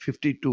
52।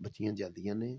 ਬੱਚੀਆਂ ਜਾਂਦੀਆਂ ਨੇ।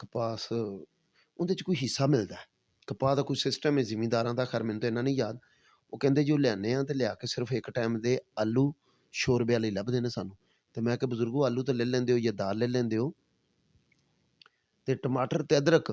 ਕਪਾਸ, ਉਹਦੇ 'ਚ ਕੋਈ ਹਿੱਸਾ ਮਿਲਦਾ ਹੈ। ਕਪਾਹ ਦਾ ਕੋਈ ਸਿਸਟਮ ਹੈ ਜ਼ਿਮੀਂਦਾਰਾਂ ਦਾ, ਖੈਰ ਮੈਨੂੰ ਤਾਂ ਇੰਨਾ ਨਹੀਂ ਯਾਦ। ਉਹ ਕਹਿੰਦੇ ਜੀ ਉਹ ਲਿਆਉਂਦੇ ਹਾਂ ਅਤੇ ਲਿਆ ਕੇ ਸਿਰਫ ਇੱਕ ਟਾਈਮ ਦੇ ਆਲੂ ਸ਼ੋਰਬੇ ਵਾਲੇ ਲੱਭਦੇ ਨੇ ਸਾਨੂੰ। ਅਤੇ ਮੈਂ ਕਿਹਾ ਬਜ਼ੁਰਗੋ, ਆਲੂ ਤਾਂ ਲੈ ਲੈਂਦੇ ਹੋ ਜਾਂ ਦਾਲ ਲੈ ਲੈਂਦੇ ਹੋ, ਅਤੇ ਟਮਾਟਰ ਅਤੇ ਅਦਰਕ।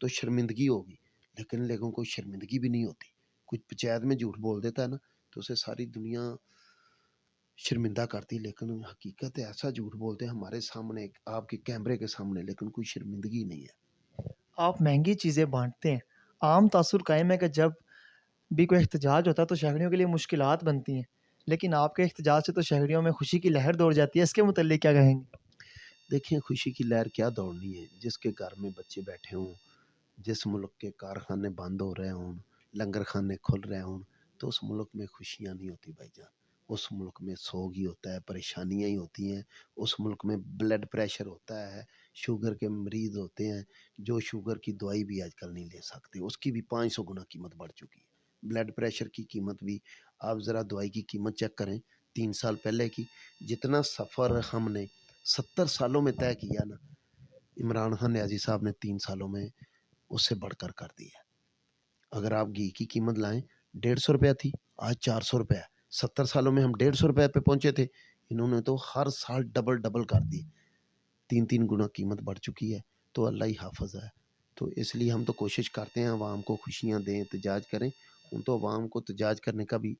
تو شرمندگی ہوگی، لیکن لوگوں کو شرمندگی بھی نہیں ہوتی۔ کوئی پنچایت میں جھوٹ بول دیتا ہے نا تو اسے ساری دنیا شرمندہ کرتی، لیکن حقیقت ہے ایسا جھوٹ بولتے ہیں ہمارے سامنے، آپ کے کیمرے کے سامنے، لیکن کوئی شرمندگی نہیں ہے۔ آپ مہنگی چیزیں بانٹتے ہیں، عام تاثر قائم ہے کہ جب بھی کوئی احتجاج ہوتا ہے تو شہریوں کے لیے مشکلات بنتی ہیں، لیکن آپ کے احتجاج سے تو شہریوں میں خوشی کی لہر دوڑ جاتی ہے، اس کے متعلق کیا کہیں گے؟ دیکھیں خوشی کی لہر کیا دوڑنی ہے، جس کے گھر میں بچے بیٹھے ہوں، جس ملک کے کارخانے بند ہو رہے ہوں، لنگر خانے کھل رہے ہوں، تو اس ملک میں خوشیاں نہیں ہوتی بھائی جان۔ اس ملک میں سوگ ہی ہوتا ہے، پریشانیاں ہی ہوتی ہیں۔ اس ملک میں بلڈ پریشر ہوتا ہے، شوگر کے مریض ہوتے ہیں جو شوگر کی دوائی بھی آج کل نہیں لے سکتے، اس کی بھی 500 گنا قیمت بڑھ چکی ہے۔ بلڈ پریشر کی قیمت بھی، آپ ذرا دوائی کی قیمت چیک کریں 3 سال پہلے کی، جتنا سفر ہم نے 70 سالوں میں طے کیا نا، عمران خان نیازی صاحب نے 3 سالوں میں اس سے بڑھ کر دیا ہے۔ اگر آپ گھی کی قیمت لائیں 150 روپیہ تھی، آج 400 روپیہ ہے۔ 70 سالوں میں ہم 150 روپے پہ پہنچے تھے، انہوں نے تو ہر سال ڈبل کر دی، 3 گنا قیمت بڑھ چکی ہے۔ تو اللہ ہی حافظ ہے۔ تو اس لیے ہم تو کوشش کرتے ہیں عوام کو خوشیاں دیں، احتجاج کریں، ان تو عوام کو احتجاج کرنے کا بھی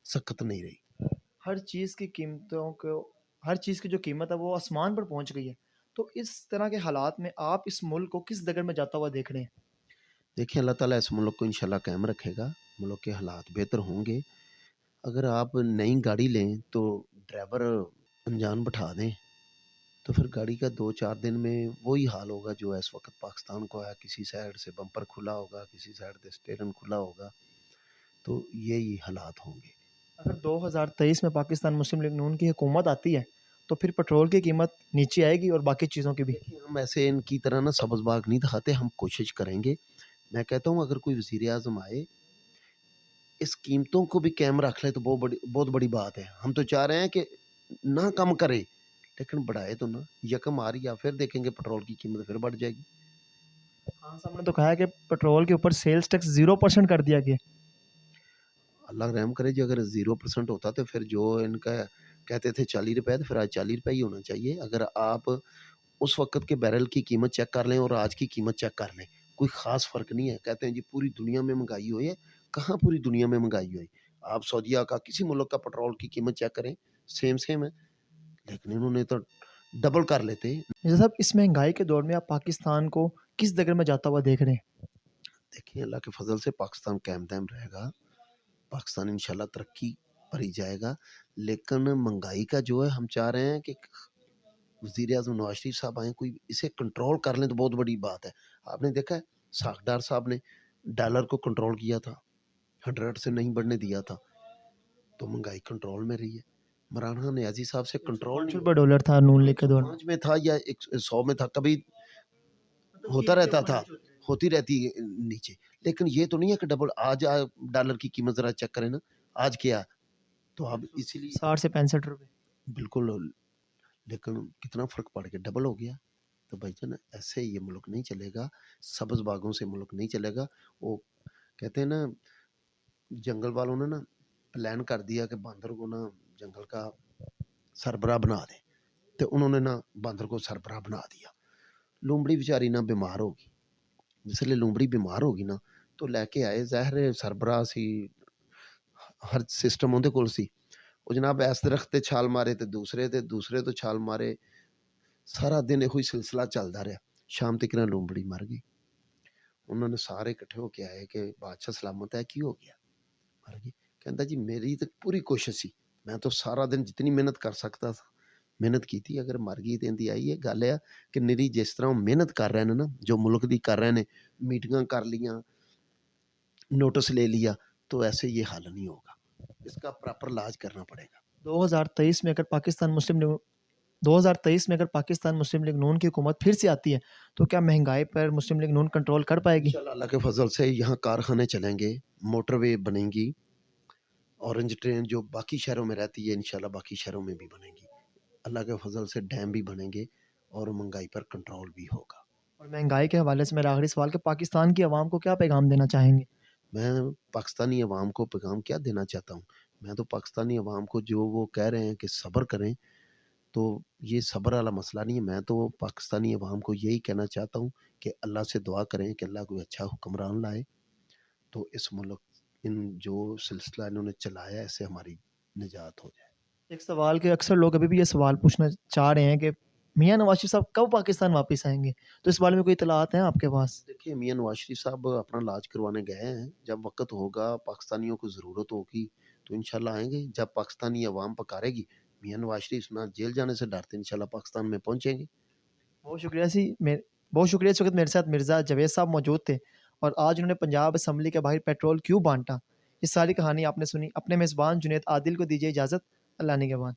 سخت نہیں رہی۔ ہر چیز کی قیمتوں کو ہر چیز کی جو قیمت ہے وہ آسمان پر پہنچ گئی ہے، تو اس طرح کے حالات میں آپ اس ملک کو کس ڈگر میں جاتا ہوا دیکھ رہے ہیں؟ دیکھیں اللہ تعالیٰ اس ملک کو انشاءاللہ قائم رکھے گا، ملک کے حالات بہتر ہوں گے۔ اگر آپ نئی گاڑی لیں تو ڈرائیور انجان بٹھا دیں تو پھر گاڑی کا 2-4 دن میں وہی حال ہوگا جو اس وقت پاکستان کو ہے، کسی سائڈ سے بمپر کھلا ہوگا، کسی سائڈ سے سٹیرن کھلا ہوگا، تو یہی حالات ہوں گے۔ اگر 2023 میں پاکستان مسلم لیگ نون کی حکومت آتی ہے تو پھر پٹرول کی قیمت نیچے آئے گی اور باقی چیزوں کی بھی؟ دیکھیں ہم ایسے ان کی طرح نا سبز باغ نہیں دکھاتے، ہم کوشش کریں گے۔ میں کہتا ہوں اگر کوئی وزیر اعظم آئے اس قیمتوں کو بھی قائم رکھ لے تو بہت بڑی بات ہے۔ ہم تو چاہ رہے ہیں کہ نہ کم کرے لیکن بڑھائے تو نہ، یکم آ رہی ہے پھر دیکھیں گے پٹرول کی قیمت پھر بڑھ جائے گی۔ خان صاحب نے تو کہا ہے کہ پٹرول کے اوپر سیلز ٹیکس 0% کر دیا گیا۔ اللہ رحم کرے جی، اگر 0% ہوتا تو پھر جو ان کا کہتے تھے 40 روپے تو پھر آج 40 روپے ہی ہونا چاہیے۔ اگر آپ اس وقت کے بیرل کی قیمت چیک کر لیں اور آج کی قیمت چیک کر لیں، کوئی خاص فرق نہیں ہے۔ کہتے ہیں جی پوری دنیا میں مہنگائی ہوئی ہے، کہاں پوری دنیا میں مہنگائی ہوئی؟ آپ سعودیہ کا کسی ملک کا پٹرول کی قیمت چیک کریں، سیم ہے، لیکن انہوں نے تو ڈبل کر لیتے۔ مرزا صاحب اس مہنگائی کے دور میں آپ پاکستان کو کس ڈگر میں جاتا ہوا دیکھ رہے ہیں؟ دیکھیں اللہ کے فضل سے پاکستان قائم دائم رہے گا، پاکستان انشاءاللہ ترقی پر ہی جائے گا، لیکن مہنگائی کا جو ہے ہم چاہ رہے ہیں کہ وزیر اعظم نواز شریف صاحب آئیں، کوئی اسے کنٹرول کر لیں تو بہت بڑی بات ہے۔ آپ نے دیکھا ہے ساکھدار صاحب نے ڈالر کو کنٹرول کیا تھا، 100 سے نہیں بڑھنے دیا تھا، تو مہنگائی کنٹرول میں رہی ہے۔ عمران خان نیازی صاحب سے کنٹرول نہیں روپے ڈالر تھا نون لیگ کے دور میں۔ 105 میں تھا یا 100 میں تھا، کبھی ہوتا رہتا تھا، ہوتی رہتی نیچے، لیکن یہ تو نہیں ہے کہ ڈبل۔ آج ڈالر کی قیمت ذرا چیک کریں نا، آج کیا ہے؟ تو اب اسی لیے 60 سے 65 روپے۔ بالکل، لیکن کتنا فرق پڑ گیا، ڈبل ہو گیا۔ تو بھائی جان ایسے یہ ملک نہیں چلے گا، سبز باغوں سے ملک نہیں چلے گا۔ وہ کہتے ہیں نا جنگل والوں نے نا پلان کر دیا کہ باندر کو نا جنگل کا سربراہ بنا دیں، تو انہوں نے نا باندر کو سربراہ بنا دیا۔ لومڑی بیچاری نا بیمار ہوگی، جس لیے لومڑی بیمار ہوگی نا تو لے کے آئے ظاہر سربراہ سی، ہر سسٹم اندے کول سی۔ وہ جناب اس درخت تے چھال مارے تے دوسرے تو چھال مارے، سارا دن یہ سلسلہ چلتا رہا، شام تک نہ لومڑی مر گئی۔ انہوں نے سارے اکٹھے ہو کے آئے کہ بادشاہ سلامت ہے، کی ہو گیا؟ مر گئی۔ کہتا جی میری تو پوری کوشش سی، میں تو سارا دن جتنی محنت کر سکتا تھا محنت کی تھی، اگر مر گئی تو اندی آئی ہے گل ہے کہ نری جس طرح محنت کر رہے ہیں نا، جو ملک دی کر رہے ہیں، میٹنگاں کر لیاں، نوٹس لے لیا، تو ایسے یہ حل نہیں ہوگا، اس کا پراپر علاج کرنا پڑے گا۔ 2023 میں اگر پاکستان مسلم لیگ نون کی حکومت پھر سے آتی ہے تو کیا مہنگائی پر مسلم لیگ نون کنٹرول کر پائے گی؟ انشاءاللہ اللہ کے فضل سے یہاں کارخانے چلیں گے، موٹر وے بنیں گی، اورنج ٹرین جو باقی شہروں میں رہتی ہے انشاءاللہ باقی شہروں میں بھی بنے گی۔ اللہ کے فضل سے ڈیم بھی بنیں گے اور مہنگائی پر کنٹرول بھی ہوگا۔ اور مہنگائی کے حوالے سے میرا آخری سوال کہ پاکستان کی عوام کو کیا پیغام دینا چاہیں گے؟ میں پاکستانی عوام کو پیغام کیا دینا چاہتا ہوں؟ میں تو پاکستانی عوام کو جو وہ کہہ رہے ہیں کہ صبر کریں، تو یہ صبر والا مسئلہ نہیں ہے۔ میں تو پاکستانی عوام کو یہی کہنا چاہتا ہوں کہ اللہ سے دعا کریں کہ اللہ کوئی اچھا حکمران لائے تو اس ملک ان جو سلسلہ انہوں نے چلایا ہے اس سے ہماری نجات ہو جائے۔ ایک سوال کہ اکثر لوگ ابھی بھی یہ سوال پوچھنا چاہ رہے ہیں کہ میاں نواز شریف صاحب کب پاکستان واپس آئیں گے؟ تو اس بارے میں کوئی اطلاعات ہیں آپ کے پاس؟ دیکھیے میاں نواز شریف صاحب اپنا علاج کروانے گئے ہیں، جب وقت ہوگا پاکستانیوں کو ضرورت ہوگی تو انشاءاللہ آئیں گے، جب پاکستانی عوام پکارے گی میاں نواز شریف نہ جیل جانے سے ڈرتے انشاءاللہ پاکستان میں پہنچیں گے۔ بہت شکریہ بہت شکریہ، اس وقت میرے ساتھ مرزا جاوید صاحب موجود تھے اور آج انہوں نے پنجاب اسمبلی کے باہر پیٹرول کیوں بانٹا، یہ ساری کہانی آپ نے سنی۔ اپنے میزبان جنید عادل کو دیجیے اجازت، اللہ نے کے بعد۔